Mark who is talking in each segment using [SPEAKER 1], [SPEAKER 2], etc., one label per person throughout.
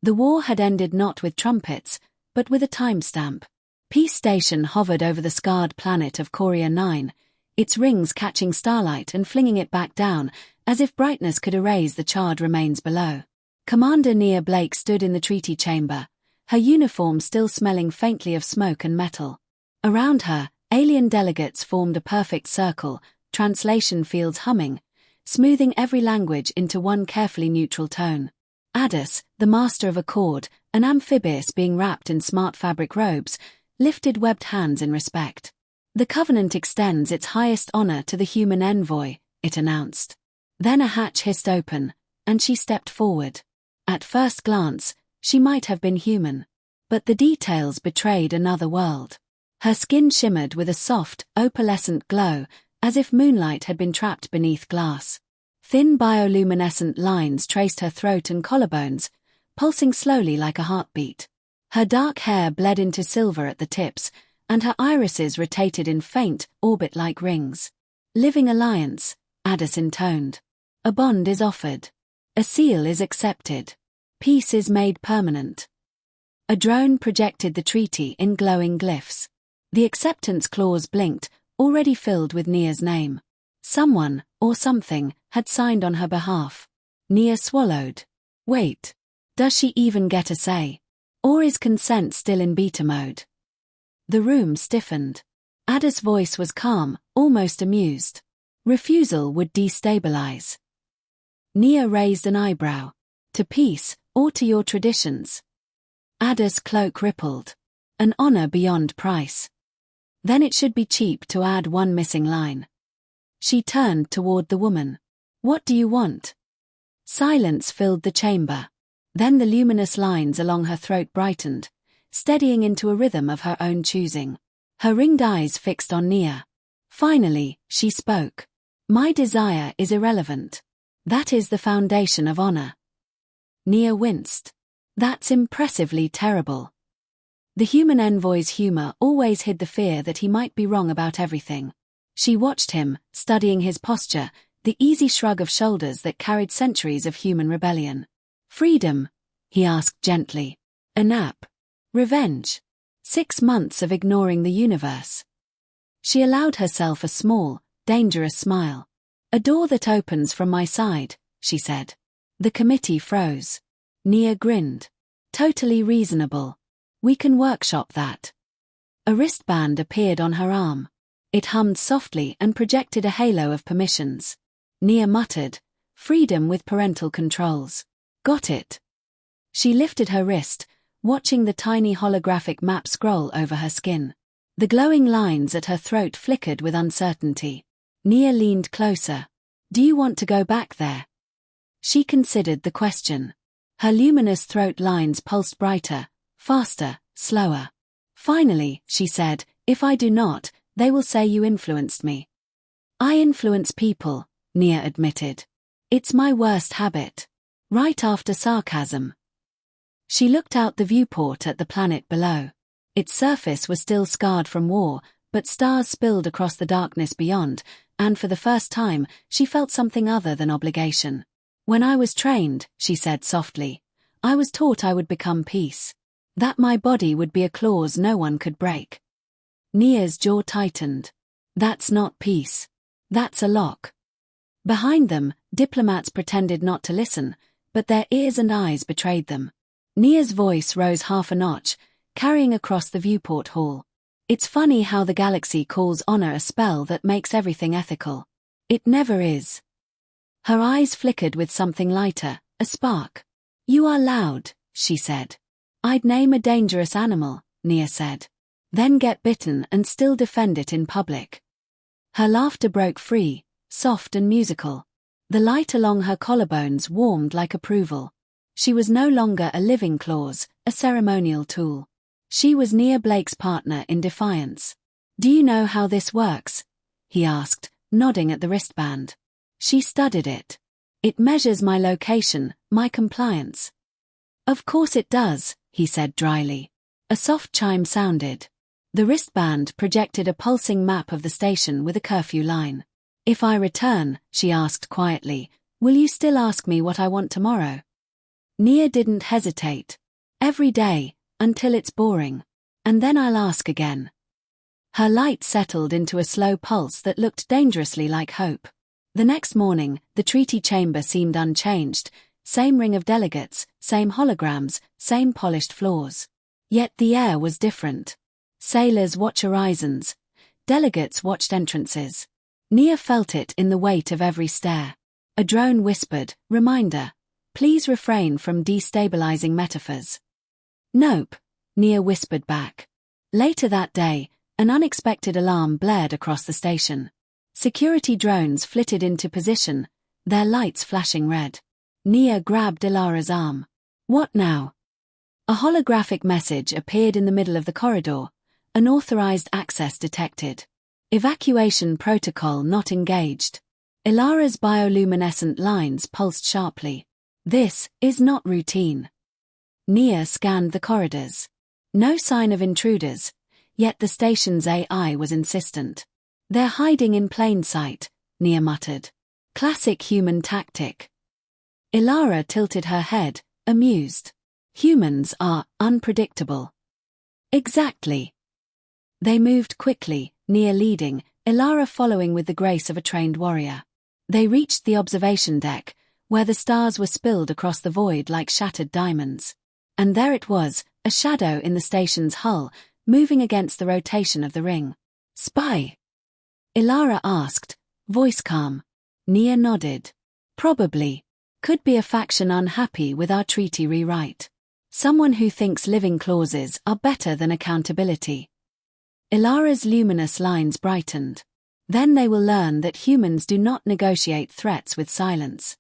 [SPEAKER 1] The war had ended not with trumpets, but with a timestamp. Peace Station hovered over the scarred planet of Courier 9, its rings catching starlight and flinging it back down, as if brightness could erase the charred remains below. Commander Nia Blake stood in the treaty chamber, her uniform still smelling faintly of smoke and metal. Around her, alien delegates formed a perfect circle, translation fields humming, smoothing every language into one carefully neutral tone. Addis, the master of accord, an amphibious being wrapped in smart fabric robes, lifted webbed hands in respect. The Covenant extends its highest honor to the human envoy, it announced. Then a hatch hissed open, and she stepped forward. At first glance, she might have been human. But the details betrayed another world. Her skin shimmered with a soft, opalescent glow, as if moonlight had been trapped beneath glass. Thin bioluminescent lines traced her throat and collarbones, pulsing slowly like a heartbeat. Her dark hair bled into silver at the tips, and her irises rotated in faint, orbit-like rings. Living alliance, Addis intoned. A bond is offered. A seal is accepted. Peace is made permanent. A drone projected the treaty in glowing glyphs. The acceptance clause blinked, already filled with Nia's name. Someone, or something, had signed on her behalf. Nia swallowed. Wait. Does she even get a say? Or is consent still in beta mode? The room stiffened. Addis' voice was calm, almost amused. Refusal would destabilize. Nia raised an eyebrow. To peace, or to your traditions? Addis' cloak rippled. An honor beyond price. Then it should be cheap to add one missing line. She turned toward the woman. What do you want? Silence filled the chamber. Then the luminous lines along her throat brightened, steadying into a rhythm of her own choosing. Her ringed eyes fixed on Nia. Finally, she spoke. My desire is irrelevant. That is the foundation of honor. Nia winced. That's impressively terrible. The human envoy's humor always hid the fear that he might be wrong about everything. She watched him, studying his posture, the easy shrug of shoulders that carried centuries of human rebellion. Freedom? He asked gently. A nap? Revenge? 6 months of ignoring the universe? She allowed herself a small, dangerous smile. A door that opens from my side, she said. The committee froze. Nia grinned. Totally reasonable. We can workshop that. A wristband appeared on her arm. It hummed softly and projected a halo of permissions. Nia muttered, freedom with parental controls. Got it. She lifted her wrist, watching the tiny holographic map scroll over her skin. The glowing lines at her throat flickered with uncertainty. Nia leaned closer. Do you want to go back there? She considered the question. Her luminous throat lines pulsed brighter, faster, slower. Finally, she said, if I do not, they will say you influenced me. I influence people, Nia admitted. It's my worst habit. Right after sarcasm. She looked out the viewport at the planet below. Its surface was still scarred from war, but stars spilled across the darkness beyond, and for the first time, she felt something other than obligation. When I was trained, she said softly, I was taught I would become peace. That my body would be a clause no one could break. Nia's jaw tightened. That's not peace. That's a lock. Behind them, diplomats pretended not to listen, but their ears and eyes betrayed them. Nia's voice rose half a notch, carrying across the viewport hall. It's funny how the galaxy calls honor a spell that makes everything ethical. It never is. Her eyes flickered with something lighter, a spark. You are loud, she said. I'd name a dangerous animal, Nia said. Then get bitten and still defend it in public. Her laughter broke free, soft and musical. The light along her collarbones warmed like approval. She was no longer a living clause, a ceremonial tool. She was Nia Blake's partner in defiance. Do you know how this works? He asked, nodding at the wristband. She studied it. It measures my location, my compliance. Of course it does, he said dryly. A soft chime sounded. The wristband projected a pulsing map of the station with a curfew line. If I return, she asked quietly, will you still ask me what I want tomorrow? Nia didn't hesitate. Every day, until it's boring. And then I'll ask again. Her light settled into a slow pulse that looked dangerously like hope. The next morning, the treaty chamber seemed unchanged, same ring of delegates, same holograms, same polished floors. Yet the air was different. Sailors watched horizons. Delegates watched entrances. Nia felt it in the weight of every stare. A drone whispered, "Reminder. Please refrain from destabilizing metaphors." "Nope," Nia whispered back. Later that day, an unexpected alarm blared across the station. Security drones flitted into position, their lights flashing red. Nia grabbed Ilara's arm. "What now?" A holographic message appeared in the middle of the corridor. Unauthorized access detected. Evacuation protocol not engaged. Ilara's bioluminescent lines pulsed sharply. "This is not routine." Nia scanned the corridors. No sign of intruders, yet the station's AI was insistent. "They're hiding in plain sight," Nia muttered. "Classic human tactic." Ilara tilted her head, amused. "Humans are unpredictable." "Exactly." They moved quickly, Nia leading, Ilara following with the grace of a trained warrior. They reached the observation deck, where the stars were spilled across the void like shattered diamonds. And there it was, a shadow in the station's hull, moving against the rotation of the ring. "Spy?" Ilara asked, voice calm. Nia nodded. "Probably. Could be a faction unhappy with our treaty rewrite. Someone who thinks living clauses are better than accountability." Ilara's luminous lines brightened. "Then they will learn that humans do not negotiate threats with silence."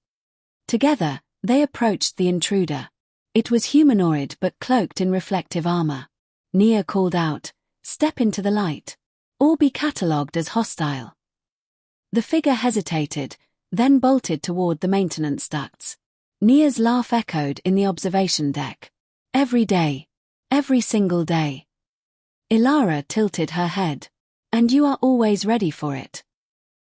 [SPEAKER 1] Together, they approached the intruder. It was humanoid but cloaked in reflective armor. Nia called out, "Step into the light. Or be catalogued as hostile." The figure hesitated, then bolted toward the maintenance ducts. Nia's laugh echoed in the observation deck. "Every day. Every single day." Ilara tilted her head. "And you are always ready for it."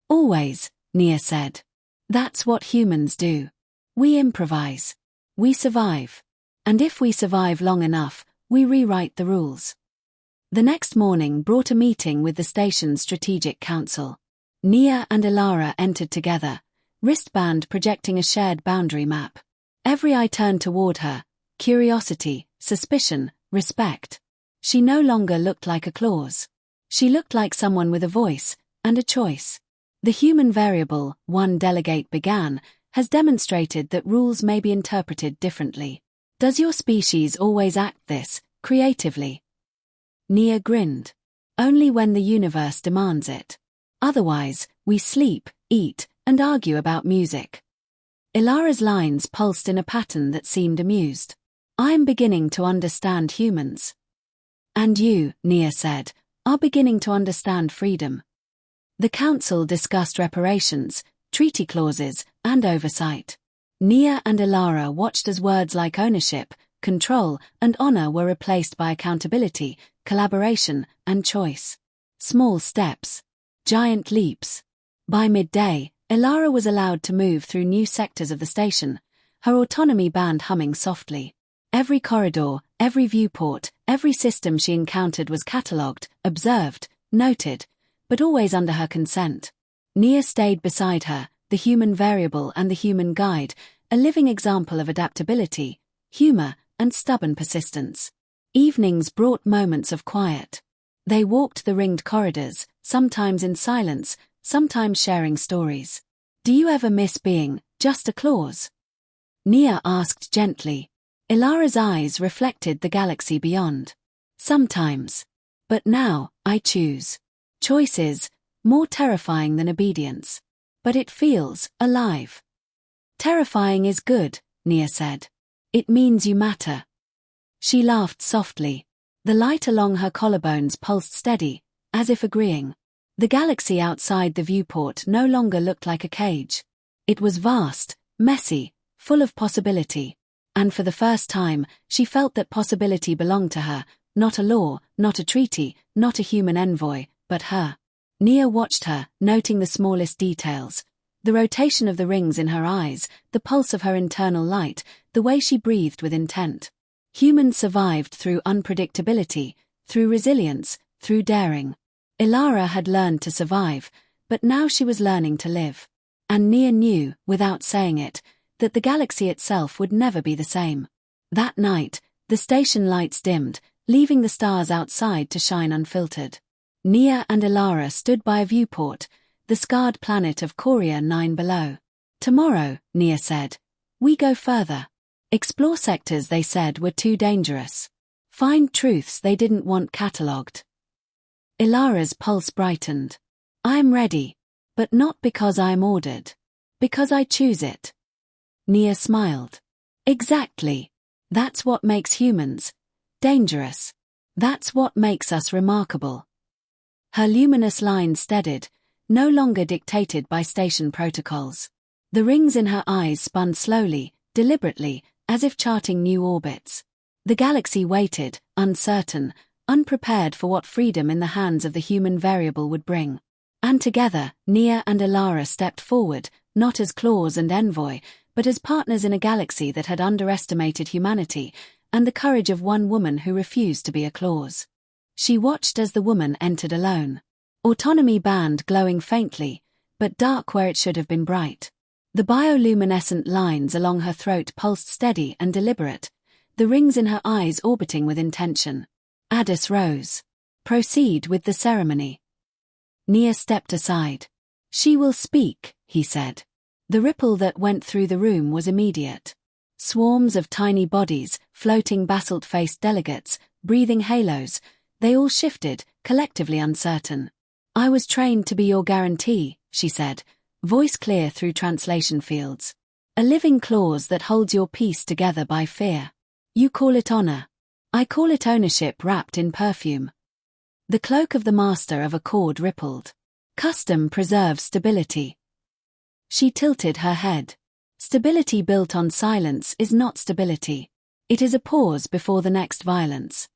[SPEAKER 1] "Always," Nia said. "That's what humans do. We improvise. We survive. And if we survive long enough, we rewrite the rules." The next morning brought a meeting with the station's strategic council. Nia and Ilara entered together, wristband projecting a shared boundary map. Every eye turned toward her, curiosity, suspicion, respect. She no longer looked like a clause. She looked like someone with a voice, and a choice. "The human variable," one delegate began, "has demonstrated that rules may be interpreted differently. Does your species always act this, creatively?" Nia grinned. "Only when the universe demands it. Otherwise, we sleep, eat, and argue about music." Ilara's lines pulsed in a pattern that seemed amused. "I am beginning to understand humans." "And you," Nia said, "are beginning to understand freedom." The council discussed reparations, treaty clauses, and oversight. Nia and Ilara watched as words like ownership, control, and honor were replaced by accountability, collaboration, and choice. Small steps. Giant leaps. By midday, Ilara was allowed to move through new sectors of the station, her autonomy band humming softly. Every corridor, every viewport, every system she encountered was catalogued, observed, noted, but always under her consent. Nia stayed beside her, the human variable and the human guide, a living example of adaptability, humor, and stubborn persistence. Evenings brought moments of quiet. They walked the ringed corridors, sometimes in silence, sometimes sharing stories. "Do you ever miss being just a clause?" Nia asked gently. Ilara's eyes reflected the galaxy beyond. "Sometimes. But now, I choose. Choice is more terrifying than obedience. But it feels alive." "Terrifying is good," Nia said. "It means you matter." She laughed softly. The light along her collarbones pulsed steady, as if agreeing. The galaxy outside the viewport no longer looked like a cage. It was vast, messy, full of possibility. And for the first time, she felt that possibility belonged to her, not a law, not a treaty, not a human envoy, but her. Nia watched her, noting the smallest details. The rotation of the rings in her eyes, the pulse of her internal light, the way she breathed with intent. Humans survived through unpredictability, through resilience, through daring. Ilara had learned to survive, but now she was learning to live. And Nia knew, without saying it, that the galaxy itself would never be the same. That night, the station lights dimmed, leaving the stars outside to shine unfiltered. Nia and Ilara stood by a viewport, the scarred planet of Coria 9 below. Tomorrow, Nia said, we go further. Explore sectors they said were too dangerous. Find truths they didn't want catalogued. Ilara's pulse brightened. I am ready, but not because I am ordered. Because I choose it. Nia smiled. Exactly. That's what makes humans dangerous. That's what makes us remarkable. Her luminous line steadied, no longer dictated by station protocols. The rings in her eyes spun slowly, deliberately, as if charting new orbits. The galaxy waited, uncertain, unprepared for what freedom in the hands of the human variable would bring. And together, Nia and Ilara stepped forward, not as claws and envoy, but as partners in a galaxy that had underestimated humanity, and the courage of one woman who refused to be a clause. She watched as the woman entered alone. Autonomy band glowing faintly, but dark where it should have been bright. The bioluminescent lines along her throat pulsed steady and deliberate, the rings in her eyes orbiting with intention. Addis rose. Proceed with the ceremony. Nia stepped aside. She will speak, he said. The ripple that went through the room was immediate. Swarms of tiny bodies, floating basalt-faced delegates, breathing halos, they all shifted, collectively uncertain. I was trained to be your guarantee, she said, voice clear through translation fields. A living clause that holds your peace together by fear. You call it honor. I call it ownership wrapped in perfume. The cloak of the master of Accord rippled. Custom preserves stability. She tilted her head. Stability built on silence is not stability. It is a pause before the next violence.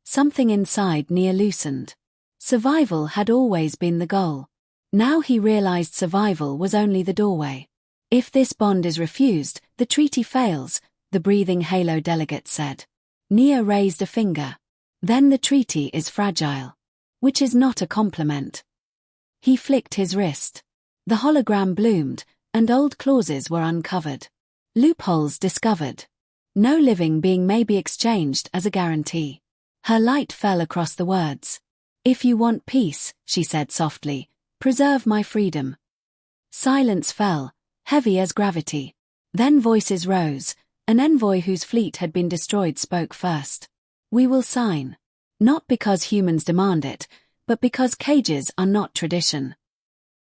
[SPEAKER 1] Something inside Nia loosened. Survival had always been the goal. Now he realized survival was only the doorway. If this bond is refused, the treaty fails, the breathing halo delegate said. Nia raised a finger. Then the treaty is fragile. Which is not a compliment. He flicked his wrist. The hologram bloomed, and old clauses were uncovered. Loopholes discovered. No living being may be exchanged as a guarantee. Her light fell across the words. If you want peace, she said softly, preserve my freedom. Silence fell, heavy as gravity. Then voices rose. An envoy whose fleet had been destroyed spoke first. We will sign. Not because humans demand it, but because cages are not tradition.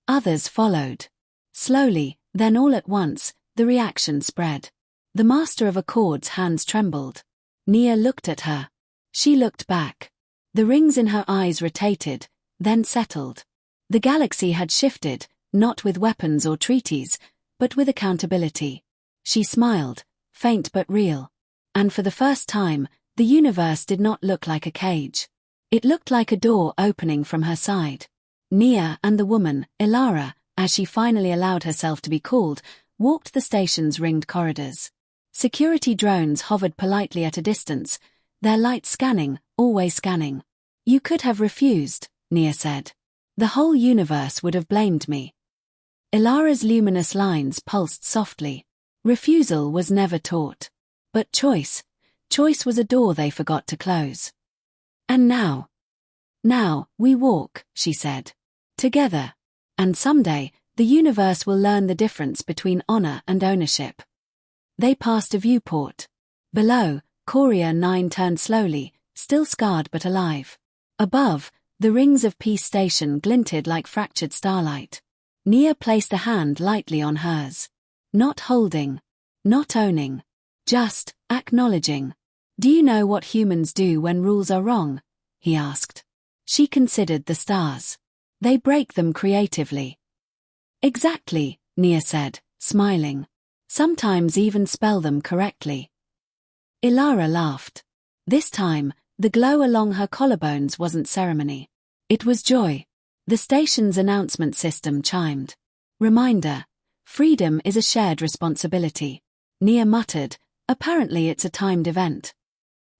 [SPEAKER 1] Others followed. Slowly, then all at once, the reaction spread. The master of Accord's hands trembled. Nia looked at her. She looked back. The rings in her eyes rotated, then settled. The galaxy had shifted, not with weapons or treaties, but with accountability. She smiled, faint but real. And for the first time, the universe did not look like a cage. It looked like a door opening from her side. Nia and the woman, Ilara, as she finally allowed herself to be called, walked the station's ringed corridors. Security drones hovered politely at a distance, their lights scanning, always scanning. You could have refused, Nia said. The whole universe would have blamed me. Ilara's luminous lines pulsed softly. Refusal was never taught. But choice was a door they forgot to close. And now, we walk, she said. Together. And someday, the universe will learn the difference between honor and ownership. They passed a viewport. Below, Coria 9 turned slowly, still scarred but alive. Above, the rings of Peace Station glinted like fractured starlight. Nia placed a hand lightly on hers. Not holding. Not owning. Just acknowledging. Do you know what humans do when rules are wrong? He asked. She considered the stars. They break them creatively. Exactly, Nia said, smiling. Sometimes even spell them correctly. Ilara laughed. This time, the glow along her collarbones wasn't ceremony. It was joy. The station's announcement system chimed. Reminder: freedom is a shared responsibility. Nia muttered, apparently it's a timed event.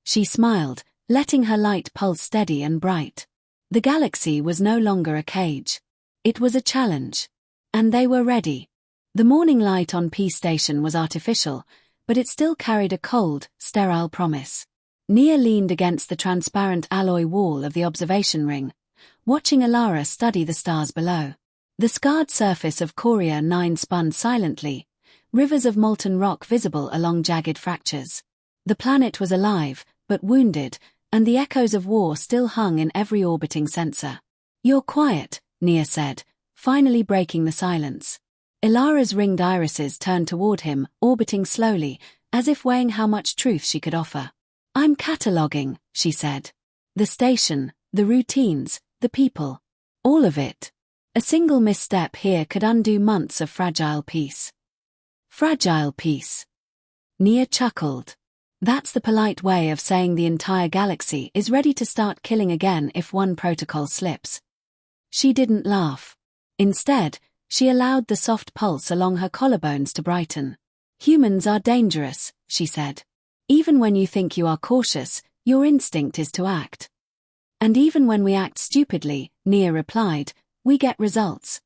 [SPEAKER 1] She smiled, letting her light pulse steady and bright. The galaxy was no longer a cage. It was a challenge. And they were ready. The morning light on P Station was artificial, but it still carried a cold, sterile promise. Nia leaned against the transparent alloy wall of the observation ring, watching Alara study the stars below. The scarred surface of Courier 9 spun silently, rivers of molten rock visible along jagged fractures. The planet was alive, but wounded, and the echoes of war still hung in every orbiting sensor. "You're quiet," Nia said, finally breaking the silence. Ilara's ringed irises turned toward him, orbiting slowly, as if weighing how much truth she could offer. "I'm cataloging," she said. "The station, the routines, the people. All of it. A single misstep here could undo months of fragile peace." Fragile peace. Nia chuckled. That's the polite way of saying the entire galaxy is ready to start killing again if one protocol slips. She didn't laugh. Instead, she allowed the soft pulse along her collarbones to brighten. "Humans are dangerous," she said. "Even when you think you are cautious, your instinct is to act. And even when we act stupidly," Nia replied, "we get results."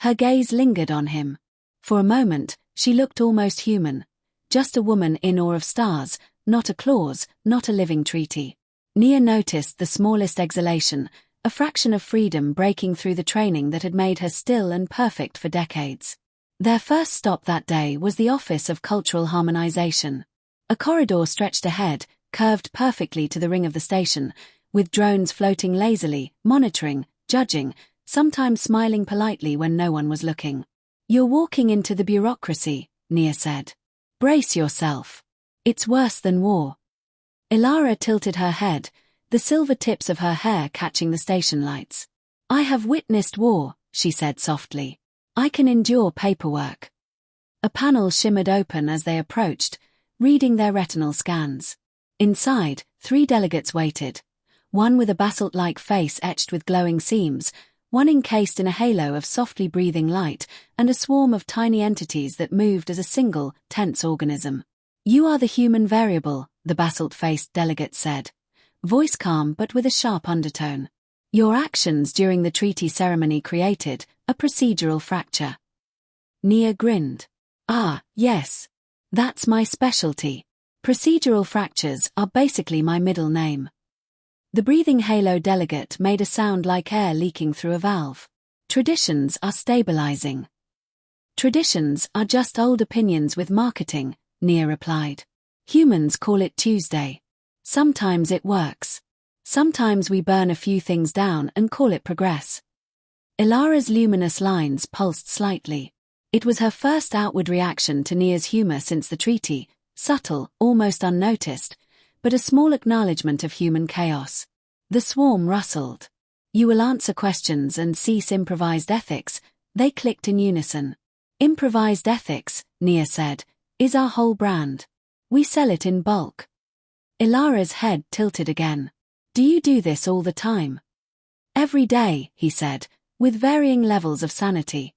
[SPEAKER 1] Her gaze lingered on him. For a moment, she looked almost human. Just a woman in awe of stars, not a clause, not a living treaty. Nia noticed the smallest exhalation, a fraction of freedom breaking through the training that had made her still and perfect for decades. Their first stop that day was the Office of Cultural Harmonization. A corridor stretched ahead, curved perfectly to the ring of the station, with drones floating lazily, monitoring, judging, sometimes smiling politely when no one was looking. "You're walking into the bureaucracy," Nia said. "Brace yourself. It's worse than war." Ilara tilted her head, the silver tips of her hair catching the station lights. "I have witnessed war," she said softly. "I can endure paperwork." A panel shimmered open as they approached, reading their retinal scans. Inside, 3 delegates waited. One with a basalt-like face etched with glowing seams, one encased in a halo of softly breathing light, and a swarm of tiny entities that moved as a single, tense organism. "You are the human variable," the basalt-faced delegate said, voice calm but with a sharp undertone. "Your actions during the treaty ceremony created a procedural fracture." Nia grinned. "Ah, yes. That's my specialty. Procedural fractures are basically my middle name." The breathing halo delegate made a sound like air leaking through a valve. "Traditions are stabilizing." "Traditions are just old opinions with marketing," Nia replied. "Humans call it Tuesday. Sometimes it works. Sometimes we burn a few things down and call it progress." Ilara's luminous lines pulsed slightly. It was her first outward reaction to Nia's humor since the treaty, subtle, almost unnoticed, but a small acknowledgement of human chaos. The swarm rustled. "You will answer questions and cease improvised ethics," they clicked in unison. "Improvised ethics," Nia said, "is our whole brand. We sell it in bulk." Ilara's head tilted again. "Do you do this all the time?" "Every day," he said, with varying levels of sanity.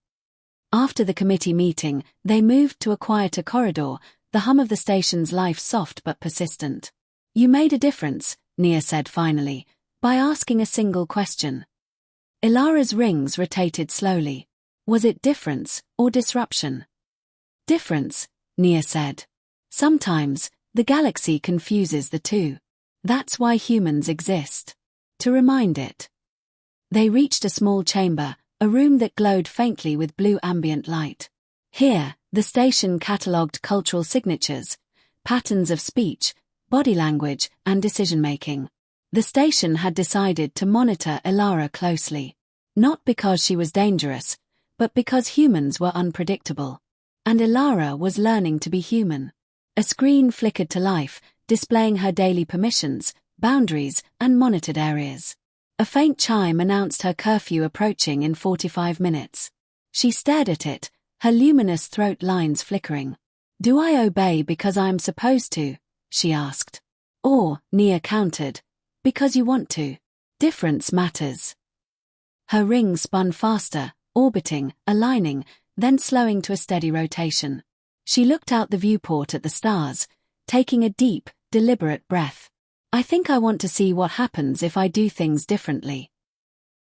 [SPEAKER 1] After the committee meeting, they moved to a quieter corridor, the hum of the station's life soft but persistent. "You made a difference," Nia said finally, by asking a single question. Ilara's rings rotated slowly. Was it difference or disruption? "Difference," Nia said. "Sometimes, the galaxy confuses the two. That's why humans exist. To remind it." They reached a small chamber, a room that glowed faintly with blue ambient light. Here, the station catalogued cultural signatures, patterns of speech, body language, and decision-making. The station had decided to monitor Ilara closely. Not because she was dangerous, but because humans were unpredictable. And Ilara was learning to be human. A screen flickered to life, displaying her daily permissions, boundaries, and monitored areas. A faint chime announced her curfew approaching in 45 minutes. She stared at it, her luminous throat lines flickering. "Do I obey because I am supposed to?" she asked. "Or," Nia countered, "because you want to. Difference matters." Her ring spun faster, orbiting, aligning, then slowing to a steady rotation. She looked out the viewport at the stars, taking a deep, deliberate breath. I think I want to see what happens if I do things differently.